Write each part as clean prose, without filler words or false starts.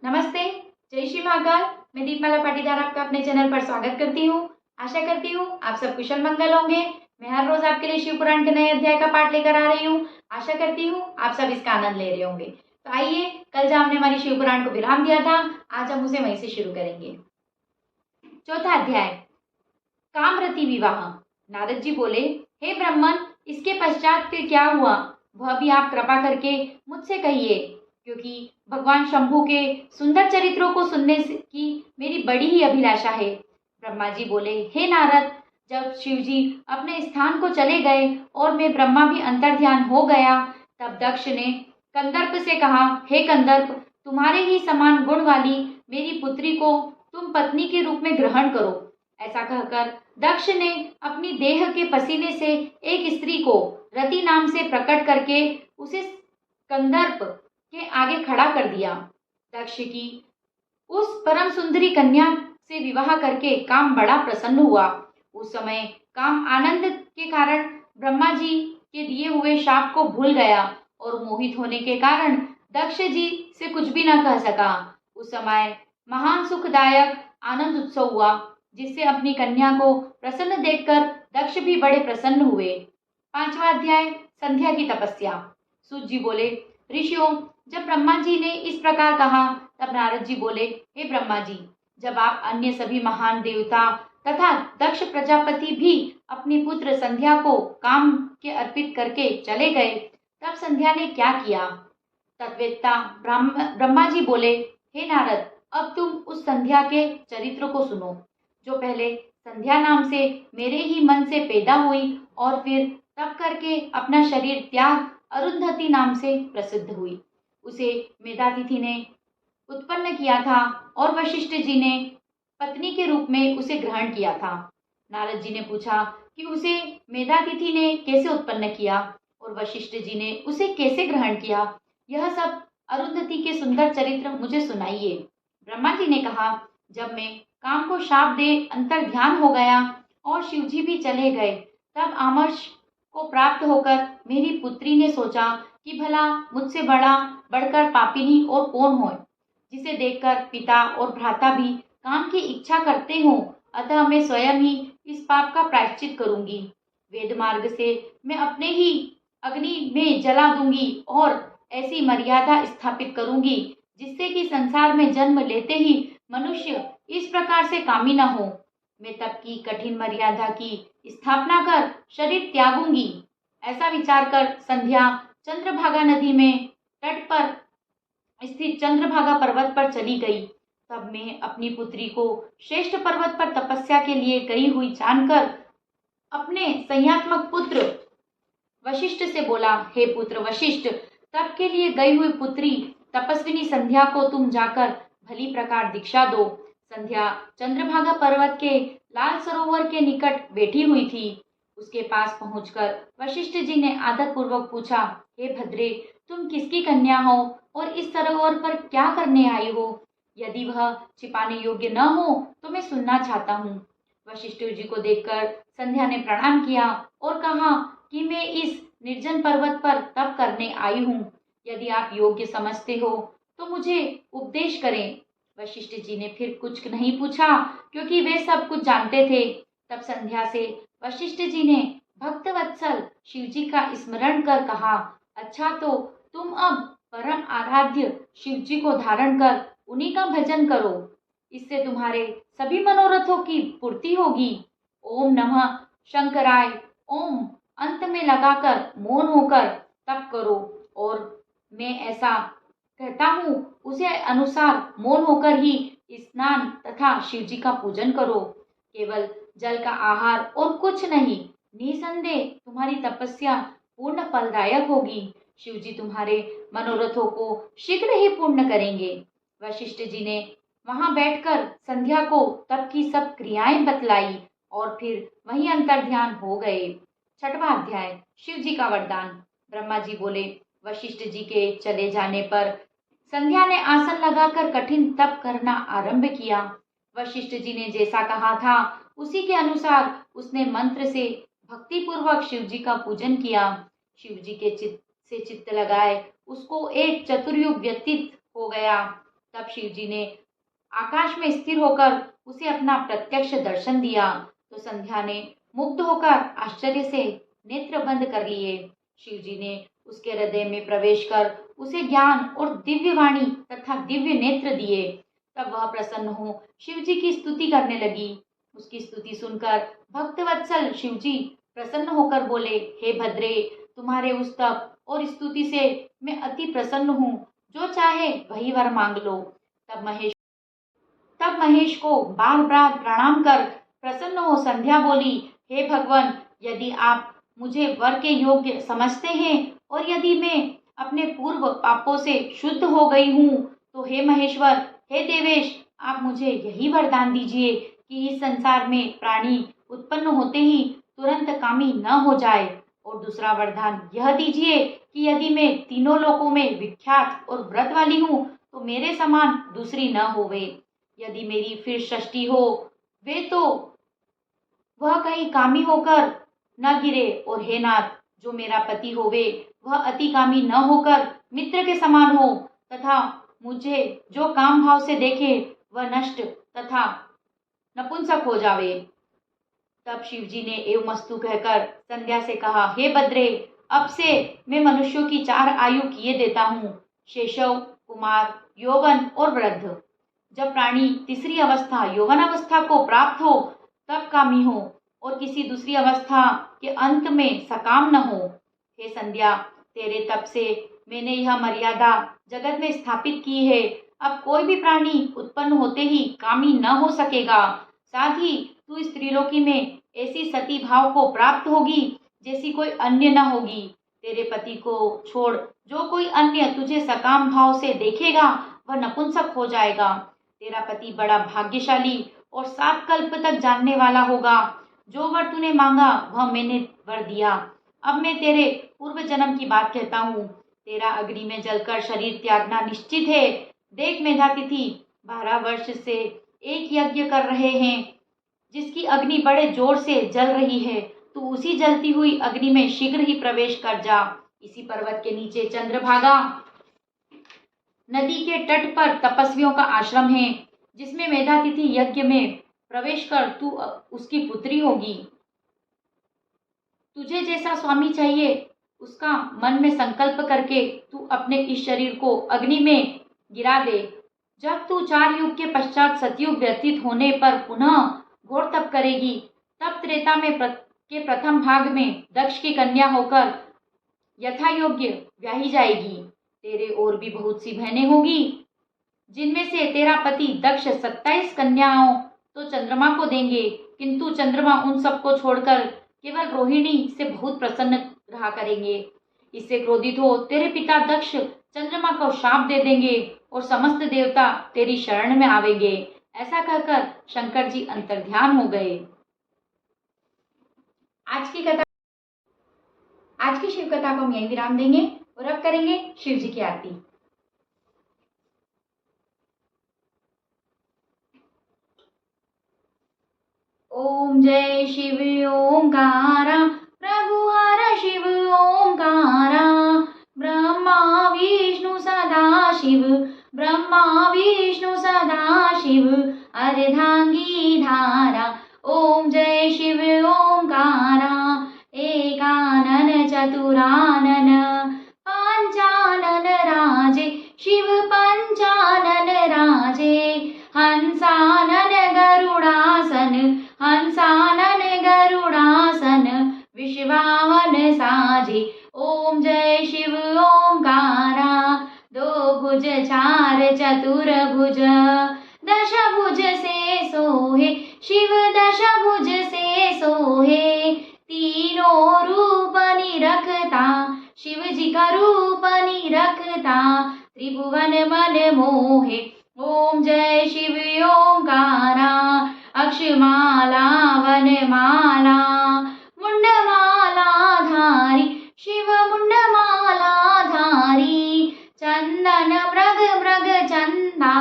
नमस्ते, जय श्री महाकाल। मैं दीपमाला पाटीदार आपका अपने चैनल पर स्वागत करती हूँ। आशा करती हूँ आप सब कुशल मंगल होंगे। मैं हर रोज आपके लिए शिव पुराण के नए अध्याय का पाठ लेकर आ रही हूँ। आशा करती हूँ आप सब इसका आनंद ले रहे होंगे। तो आइए, कल जहाँ हमने हमारी शिव पुराण को विराम दिया था, आज हम उसे वहीं से शुरू करेंगे। चौथा अध्याय, कामरति विवाह। नारद जी बोले, हे ब्राह्मण, इसके पश्चात फिर क्या हुआ, वह भी आप कृपा करके मुझसे कहिए, क्योंकि भगवान शंभू के सुंदर चरित्रों को की मेरी बड़ी ही अभिलाषा है। ब्रह्मा जी बोले, हे नारद, जब शिव जी अपने स्थान को चले गए और मैं ब्रह्मा भी अंतर्ध्यान हो गया, तब दक्ष ने कंदर्प से कहा, हे कंदर्प, तुम्हारे ही समान गुण वाली मेरी पुत्री को तुम पत्नी के रूप में ग्रहण करो। ऐसा कहकर दक्ष ने अपनी देह के पसीने से एक स्त्री को रति नाम से प्रकट करके उसे कंदर्प के आगे खड़ा कर दिया। दक्ष की उस परम सुंदरी कन्या से विवाह करके काम बड़ा प्रसन्न हुआ। उस समय काम आनंद के कारण ब्रह्मा जी के दिए हुए शाप को भूल गया और मोहित होने के कारण दक्ष जी से कुछ भी न कह सका। उस समय महान सुखदायक आनंद उत्सव हुआ, जिससे अपनी कन्या को प्रसन्न देखकर दक्ष भी बड़े प्रसन्न हुए। पांचवा अध्याय, संध्या की तपस्या। सूत जी बोले, ऋषियों, जब ब्रह्मा जी ने इस प्रकार कहा, तब नारद जी बोले, हे ब्रह्मा जी, जब आप अन्य सभी महान देवता तथा दक्ष प्रजापति भी अपनी पुत्र संध्या को काम के अर्पित करके चले गए, तब संध्या ने क्या किया। तत्वेत्ता ब्रह्मा जी बोले, हे नारद, अब तुम उस संध्या के चरित्र को सुनो, जो पहले संध्या नाम से मेरे ही मन से पैदा हुई और फिर तप करके अपना शरीर त्याग अरुंधति नाम से प्रसिद्ध हुई। उसे मेधातिथि ने उत्पन्न किया था और वशिष्ठ जी ने पत्नी के रूप में उसे ग्रहण किया था। नारद जी ने पूछा कि उसे मेधातिथि ने कैसे उत्पन्न किया और वशिष्ठ जी ने उसे कैसे ग्रहण किया। यह सब अरुंधति के सुंदर चरित्र मुझे सुनाइए। ब्रह्मा जी ने कहा, जब मैं काम को शाप दे अंतर ध्यान हो गया और शिवजी भी चले गए, तब आमर्ष को प्राप्त होकर मेरी पुत्री ने सोचा कि भला मुझसे बढ़कर पापिनी और कौन हो, जिसे देखकर पिता और भ्राता भी काम की इच्छा करते हो। अतः मैं स्वयं ही इस पाप का प्रायश्चित करूंगी। वेद मार्ग से मैं अपने ही अग्नि में जला दूंगी और ऐसी मर्यादा स्थापित करूंगी, जिससे कि संसार में जन्म लेते ही मनुष्य इस प्रकार से कामी न हो। मैं तप की कठिन मर्यादा की स्थापना कर शरीर त्यागूंगी। ऐसा विचार कर संध्या चंद्रभागा नदी में तट पर स्थित चंद्रभागा पर्वत पर चली गई। तब मैं अपनी पुत्री को श्रेष्ठ पर्वत पर तपस्या के लिए गई हुई जानकर अपने संज्ञात्मक पुत्र वशिष्ठ से बोला, हे पुत्र वशिष्ठ, तप के लिए गई हुई पुत्री तपस्विनी संध्या को तुम जाकर भली प्रकार दीक्षा दो। संध्या चंद्रभागा पर्वत के लाल सरोवर के निकट बैठी हुई थी। उसके पास पहुंचकर वशिष्ठ जी ने आदर पूर्वक पूछा, हे भद्रे, तुम किसकी कन्या हो और इस सरोवर पर क्या करने आई हो? यदि वह छिपाने योग्य न हो तो मैं सुनना चाहता हूँ। वशिष्ठ जी को देखकर संध्या ने प्रणाम किया और कहा कि मैं इस निर्जन पर्वत पर तप करने आई हूँ। यदि आप योग्य समझते हो तो मुझे उपदेश करें। वशिष्ठ जी ने फिर कुछ नहीं पूछा, क्योंकि वे सब कुछ जानते थे। तब संध्या से वशिष्ठ जी ने भक्तवत्सल शिव जी का स्मरण कर कहा, अच्छा, तो तुम अब परम आराध्य शिव जी को धारण कर उन्हीं का भजन करो। इससे तुम्हारे सभी मनोरथों की पूर्ति होगी। ओम नमः शंकराय ओम अंत में लगाकर मौन होकर तप करो और मैं ऐसा कहता हूँ उसे अनुसार मौन होकर ही स्नान तथा शिव जी का पूजन करो। केवल जल का आहार और कुछ नहीं। निसंदेह तुम्हारी तपस्या पूर्ण फलदायक होगी। शिव जी तुम्हारे मनोरथों को शीघ्र ही पूर्ण करेंगे। वशिष्ठ जी ने वहां बैठकर संध्या को तप की सब क्रियाएं बतलाई और फिर वहीं अंतर्ध्यान हो गए। छठवां अध्याय, शिव जी का वरदान। ब्रह्मा जी बोले, वशिष्ठ जी के चले जाने पर संध्या ने आसन लगाकर कठिन तप करना आरंभ किया। वशिष्ठ जी ने जैसा कहा था उसी के अनुसार उसने मंत्र से भक्ति पूर्वक शिव जी का पूजन किया। शिव जी के चित्त लगाए उसको एक चतुर्युग व्यतीत हो गया। तब शिव जी ने आकाश में स्थिर होकर उसे अपना प्रत्यक्ष दर्शन दिया तो संध्या ने मुग्ध होकर आश्चर्य से नेत्र बंद कर लिए। शिव जी ने उसके हृदय में प्रवेश कर उसे ज्ञान और दिव्य वाणी तथा दिव्य नेत्र दिए। तब वह प्रसन्न हो शिव जी की स्तुति करने लगी। उसकी स्तुति सुनकर भक्तवत्सल शिव जी प्रसन्न होकर बोले, हे भद्रे, तुम्हारे उस तप और स्तुति से मैं अति प्रसन्न हूँ। जो चाहे वही वर मांग लो। तब महेश को बार बार प्रणाम कर प्रसन्न हो संध्या बोली, हे भगवान, यदि आप मुझे वर के योग्य समझते हैं और यदि मैं अपने पूर्व पापों से शुद्ध हो गई हूँ तो हे महेश्वर, हे देवेश, आप मुझे यही वरदान दीजिए कि इस संसार में प्राणी उत्पन्न होते ही तुरंत कामी न हो जाए। और दूसरा वरदान यह दीजिए कि यदि मैं तीनों लोकों में विख्यात और व्रत वाली हूँ तो मेरे समान दूसरी न होवे। यदि मेरी फिर षष्ठी हो वे तो वह कहीं कामी होकर न गिरे। और हे नाथ, जो मेरा पति होवे वह अति कामी न होकर मित्र के समान हो तथा मुझे जो काम भाव से देखे वह नष्ट तथा नपुंसक हो जावे। तब शिव जी ने एवमस्तु कहकर संध्या से कहा, हे बद्रे, अब से मैं मनुष्यों की 4 आयु किए देता हूँ, शैशव, कुमार, यौवन और वृद्ध। जब प्राणी तीसरी अवस्था यौवन अवस्था को प्राप्त हो तब कामी हो और किसी दूसरी अवस्था के अंत में सकाम न हो। हे संध्या, तेरे तप से मैंने यह मर्यादा जगत में स्थापित की है। अब कोई भी प्राणी उत्पन्न होते ही कामी न हो सकेगा। साथ ही तू इस त्रिलोकी में ऐसी सती भाव को प्राप्त होगी जैसी कोई अन्य न होगी। तेरे पति को छोड़ जो कोई अन्य तुझे सकाम भाव से देखेगा वह नपुंसक हो जाएगा। तेरा पति बड़ा भाग्यशाली और 7 कल्प तक जानने वाला होगा। जो वर तूने मांगा वह मैंने वर दिया। अब मैं तेरे पूर्व जन्म की बात कहता हूँ। तेरा अग्नि में जलकर शरीर त्यागना निश्चित है। देख मेधातिथि, 12 वर्ष से एक यज्ञ कर रहे हैं जिसकी अग्नि बड़े जोर से जल रही है। तू उसी जलती हुई अग्नि में शीघ्र ही प्रवेश कर जा। इसी पर्वत के नीचे चंद्रभागा नदी के तट पर तपस्वियों का आश्रम है जिसमें मेधातिथि यज्ञ में प्रवेश कर तू उसकी पुत्री होगी। तुझे जैसा स्वामी चाहिए उसका मन में संकल्प करके तू अपने इस शरीर को अग्नि में गिरा दे। जब तू 4 युग के पश्चात सतयुग व्यतीत होने पर पुनः घोर तप करेगी तब त्रेता में के प्रथम भाग में दक्ष की कन्या होकर यथा योग्य ब्याही जाएगी। तेरे और भी बहुत सी बहनें होगी जिनमें से तेरा पति दक्ष 27 कन्याओं तो चंद्रमा को देंगे, किंतु चंद्रमा उन सबको छोड़कर केवल रोहिणी से बहुत प्रसन्न रहा करेंगे। इससे क्रोधित हो तेरे पिता दक्ष चंद्रमा को शाप दे देंगे और समस्त देवता तेरी शरण में आवेंगे। ऐसा कहकर शंकर जी अंतर्ध्यान हो गए। आज की शिव कथा को हम यहीं विराम देंगे और अब करेंगे शिव जी की आरती। ओम जय शिव ओंकारा, प्रभु हर शिव ओंकारा, ब्रह्मा विष्णु सदा शिव, ब्रह्मा विष्णु सदा शिव, अर्धांगी धारा। ओम जय शिव ओंकारा, एकानन चतुरानन, पंचानन राजे शिव, पंचानन राजे, हंसानन गरुड़ासन, हंसानन गरुड़ासन, विश्वाहन साजे। ओम जय शिव ओंकारा, 2 भुज 4 चतुर्भुज, 10 भुज से सोहे शिव, 10 भुज से सोहे, तीनों रूप निरखता शिव जी का रूप निरखता, त्रिभुवन मन मोहे। ओम जय शिव ओंकारा, अक्षमाला वनमाला, मुंडमाला धारी शिव, मुंडमाला धारी, चंदन मृग मृग चंदा,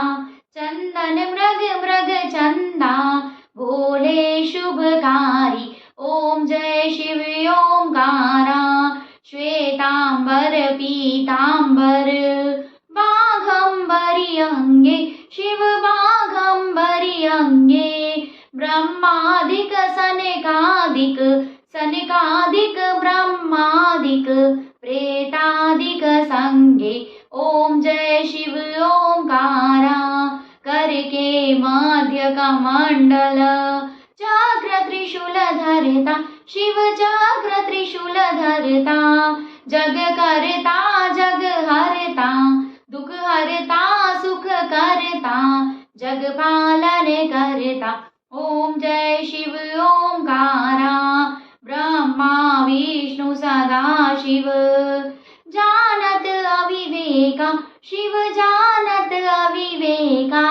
चंदन मृग मृग चंदा, भोले शुभकारी। ओम जय शिव ओंकारा, श्वेतांबर पीतांबर, बाघंबरी अंगे शिव ओंकारा, करके मध्य कमंडल, चक्र त्रिशूल धरता शिव चक्र त्रिशूल धरता, जग करता जग हरता, दुख हरता सुख करता, जग पालन करता। ओम जय शिव ओंकारा, ब्रह्मा विष्णु सदा शिव, जानत अविवेका शिव जानत अविवेका,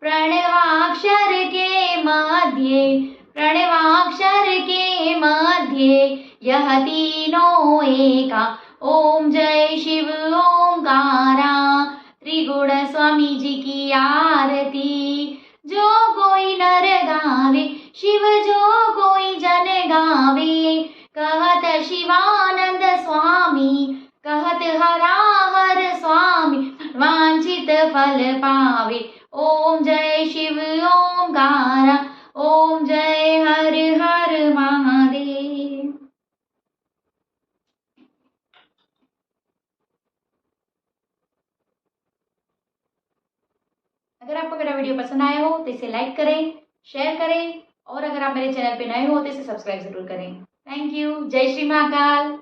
प्रणवाक्षर के मध्य, प्रणवाक्षर के मध्य यह तीनों एका। ओम जय शिव ओंकारा, त्रिगुण स्वामी जी की आरती, जो कोई नर गावे शिव जो कोई जन गावे, कहत शिवानंद स्वामी, कहत हरा हर स्वामी, वांछित फल पावे। ओम जय शिव ओंकारा, ओम जय हर हर महादेव। अगर आपको मेरा वीडियो पसंद आया हो तो इसे लाइक करें, शेयर करें, और अगर आप मेरे चैनल पे नए हो तो इसे सब्सक्राइब जरूर करें। Thank you. जय श्री महाकाल।